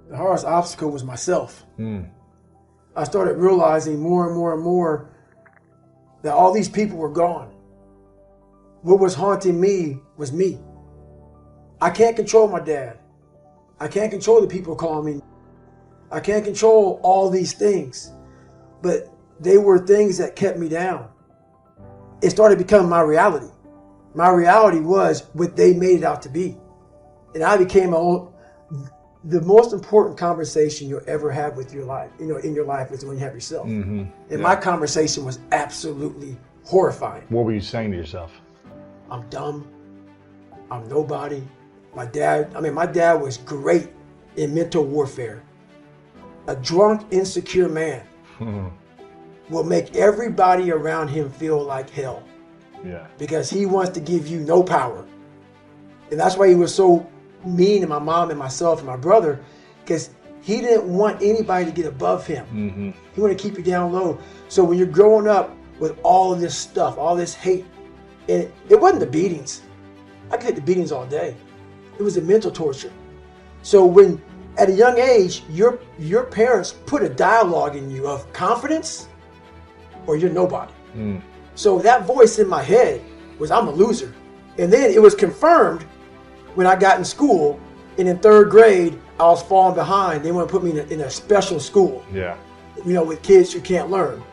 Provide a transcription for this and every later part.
The hardest obstacle was myself. Mm. I started realizing more and more and more that all these people were gone. What was haunting me was me. I can't control my dad. I can't control the people calling me. I can't control all these things. But they were things that kept me down. It started becoming my reality. My reality was what they made it out to be. And I became the most important conversation you'll ever have with your life, in your life, is when you have yourself. Mm-hmm. And my conversation was absolutely horrifying. What were you saying to yourself? I'm dumb. I'm nobody. My dad was great in mental warfare. A drunk, insecure man will make everybody around him feel like hell. Yeah. Because he wants to give you no power. And that's why he was so mean to my mom and myself and my brother, because he didn't want anybody to get above him. Mm-hmm. He wanted to keep you down low. So when you're growing up with all of this stuff, all this hate, and it wasn't the beatings. I could hit the beatings all day. It was the mental torture. So when at a young age, your parents put a dialogue in you of confidence or you're nobody. Mm. So that voice in my head was, I'm a loser. And then it was confirmed when I got in school, and in third grade, I was falling behind. They want to put me in a special school. Yeah. With kids who can't learn.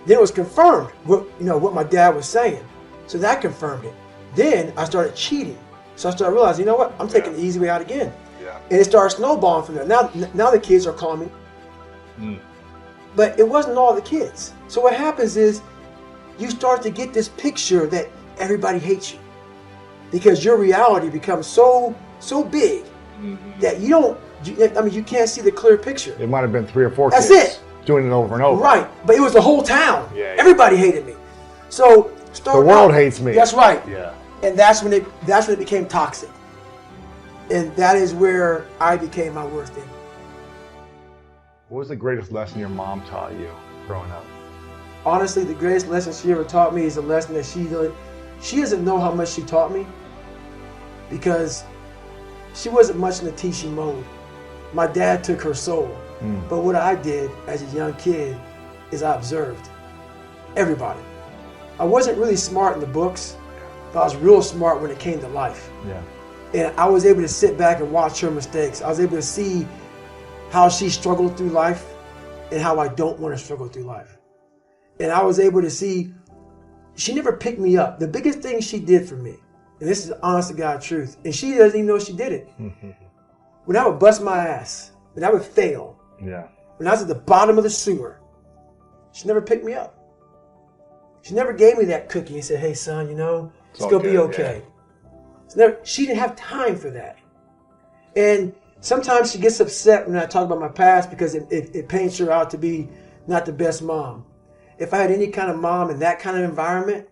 Then it was confirmed what my dad was saying. So that confirmed it. Then I started cheating. So I started realizing, you know what? I'm taking the easy way out again. Yeah. And it started snowballing from there. Now the kids are calling me. Mm. But it wasn't all the kids. So what happens is you start to get this picture that everybody hates you. Because your reality becomes so big that you can't see the clear picture. It might have been 3 or 4 That's kids it. doing it over and over. Right. But it was the whole town. Yeah. Everybody hated me. So the world hates me. That's right. Yeah. And that's when it became toxic. And that is where I became my worst enemy. What was the greatest lesson your mom taught you growing up? Honestly, the greatest lesson she ever taught me is a lesson that she doesn't know how much she taught me, because she wasn't much in the teaching mode. My dad took her soul. But what I did as a young kid is I observed everybody. I wasn't really smart in the books, but I was real smart when it came to life. Yeah. And I was able to sit back and watch her mistakes. I was able to see how she struggled through life and how I don't want to struggle through life. And I was able to see she never picked me up. The biggest thing she did for me, and this is honest to God truth, and she doesn't even know she did it. When I would bust my ass, when I would fail, when I was at the bottom of the sewer, she never picked me up. She never gave me that cookie and said, hey son, it's going to be okay. Yeah. She didn't have time for that. And sometimes she gets upset when I talk about my past because it paints her out to be not the best mom. If I had any kind of mom in that kind of environment,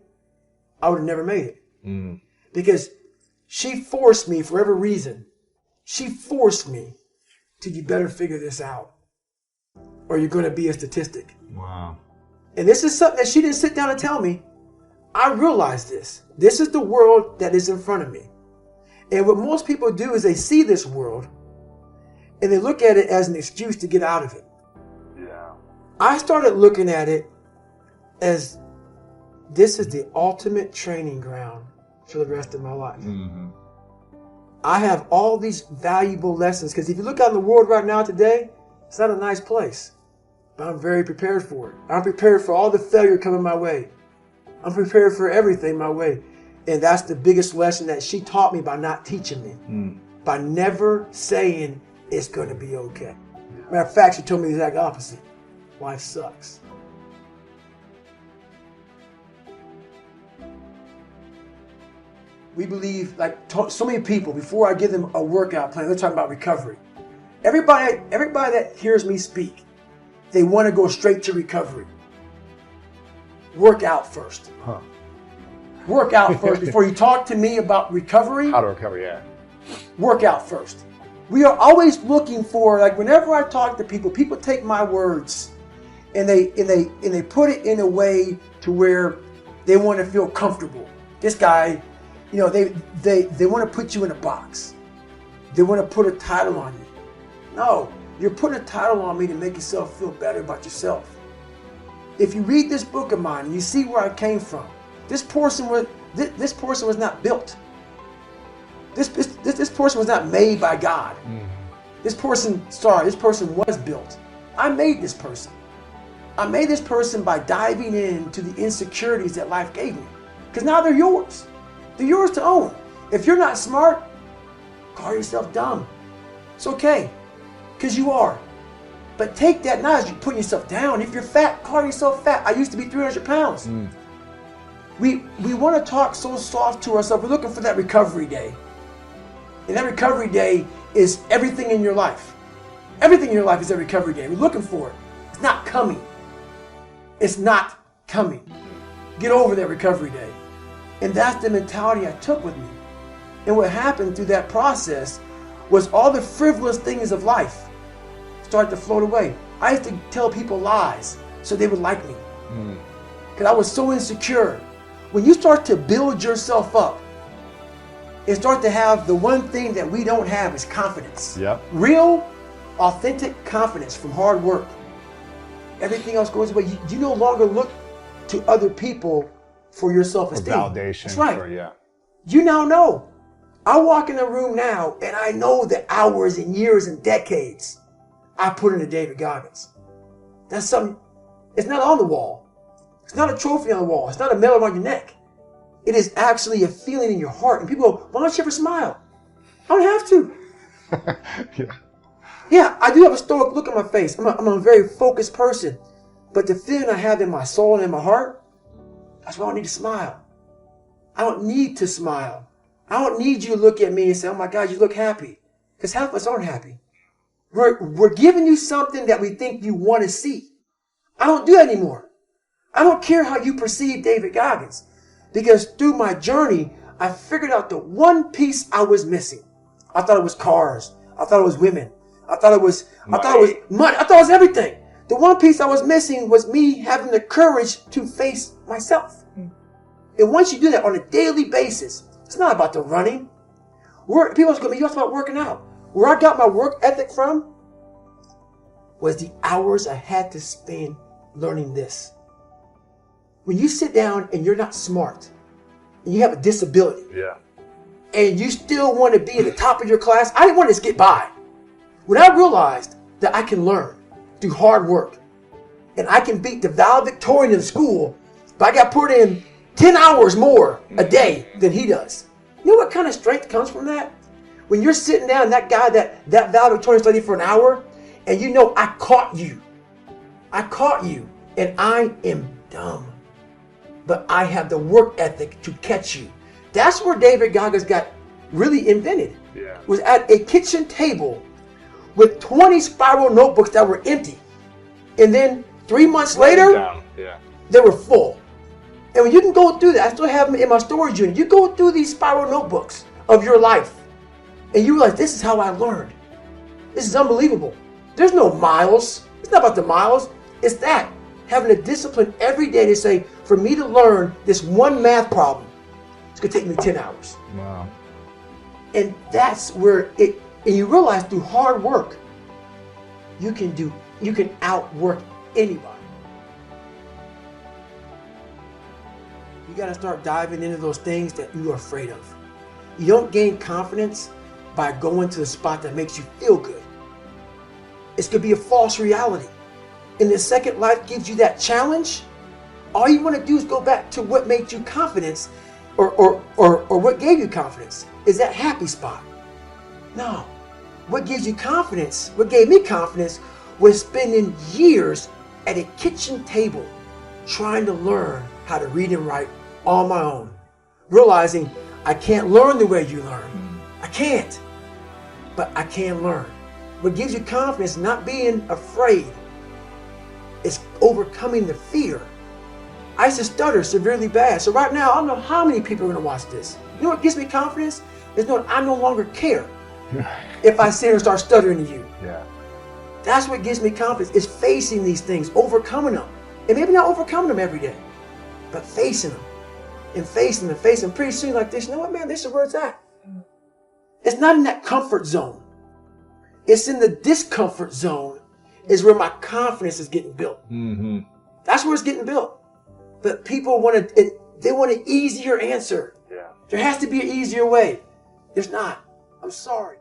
I would have never made it. Because she forced me, for whatever reason, she forced me to, you better figure this out or you're going to be a statistic. Wow. And this is something that she didn't sit down and tell me. I realized this. This is the world that is in front of me. And what most people do is they see this world and they look at it as an excuse to get out of it. Yeah. I started looking at it as this is the ultimate training ground for the rest of my life. I have all these valuable lessons, because if you look out in the world right now today, it's not a nice place. But I'm very prepared for it. I'm prepared for all the failure coming my way. I'm prepared for everything my way. And that's the biggest lesson that she taught me by not teaching me. By never saying it's going to be okay. Matter of fact, she told me the exact opposite. Life sucks. We believe, so many people, before I give them a workout plan, they're talking about recovery. Everybody that hears me speak, they want to go straight to recovery. Work out first. Work out first. Before you talk to me about recovery. How to recover, yeah. Work out first. We are always looking for, whenever I talk to people take my words and they put it in a way to where they want to feel comfortable. This guy, they want to put you in a box. They want to put a title on you. No, you're putting a title on me to make yourself feel better about yourself. If you read this book of mine and you see where I came from, this person was not built. This person was not made by God. This person was built. I made this person. I made this person by diving into the insecurities that life gave me. Because now they're yours. They're yours to own. If you're not smart, call yourself dumb. It's okay, because you are. But take that not as you putting yourself down. If you're fat, call yourself fat. I used to be 300 pounds. We want to talk so soft to ourselves. We're looking for that recovery day. And that recovery day is everything in your life. Everything in your life is a recovery day. We're looking for it. It's not coming. It's not coming. Get over that recovery day. And that's the mentality I took with me. And what happened through that process was all the frivolous things of life started to float away. I used to tell people lies so they would like me. Because I was so insecure. When you start to build yourself up and start to have the one thing that we don't have is confidence. Yep. Real, authentic confidence from hard work. Everything else goes away. You no longer look to other people for your self-esteem. For validation. That's right. Yeah. You now know. I walk in a room now and I know the hours and years and decades I put into David Goggins. That's something, it's not on the wall. It's not a trophy on the wall. It's not a medal on your neck. It is actually a feeling in your heart. And people go, why don't you ever smile? I don't have to. Yeah, I do have a stoic look on my face. I'm a very focused person. But the feeling I have in my soul and in my heart, that's why I don't need to smile. I don't need to smile. I don't need you to look at me and say, oh my God, you look happy. Because half of us aren't happy. We're giving you something that we think you want to see. I don't do that anymore. I don't care how you perceive David Goggins. Because through my journey, I figured out the one piece I was missing. I thought it was cars. I thought it was women. I thought it was money. I thought it was everything. The one piece I was missing was me having the courage to face myself. And once you do that on a daily basis, it's not about the running. People are going to be about working out. Where I got my work ethic from was the hours I had to spend learning this. When you sit down and you're not smart, and you have a disability, and you still want to be at the top of your class, I didn't want to just get by. When I realized that I can learn through hard work, and I can beat the valedictorian in school, but I got put in 10 hours more a day than he does. You know what kind of strength comes from that? When you're sitting down, that guy, that valedictorian studied for an hour, and you know I caught you. I caught you, and I am dumb. But I have the work ethic to catch you. That's where David Goggins got really invented. Was at a kitchen table with 20 spiral notebooks that were empty. And then 3 months later, they were full. And when you can go through that, I still have them in my storage unit. You go through these spiral notebooks of your life, and you realize this is how I learned. This is unbelievable. There's no miles. It's not about the miles. It's that. Having a discipline every day to say, for me to learn this one math problem, it's going to take me 10 hours. Wow. And that's where and you realize through hard work, you can outwork anybody. You got to start diving into those things that you are afraid of. You don't gain confidence by going to the spot that makes you feel good. It's going to be a false reality. And the second life gives you that challenge, all you want to do is go back to what made you confidence or what gave you confidence. Is that happy spot? No. What gives you confidence, what gave me confidence, was spending years at a kitchen table trying to learn how to read and write on my own. Realizing I can't learn the way you learn. I can't. But I can learn. What gives you confidence, not being afraid, is overcoming the fear. I used to stutter severely bad. So right now, I don't know how many people are going to watch this. You know what gives me confidence? Is knowing I no longer care if I sit here and start stuttering to you. That's what gives me confidence, is facing these things, overcoming them. And maybe not overcoming them every day, but facing them. And facing them, facing them. Pretty soon like this, you know what, man, this is where it's at. It's not in that comfort zone. It's in the discomfort zone is where my confidence is getting built. Mm-hmm. That's where it's getting built. But people they want an easier answer. Yeah. There has to be an easier way. There's not. I'm sorry.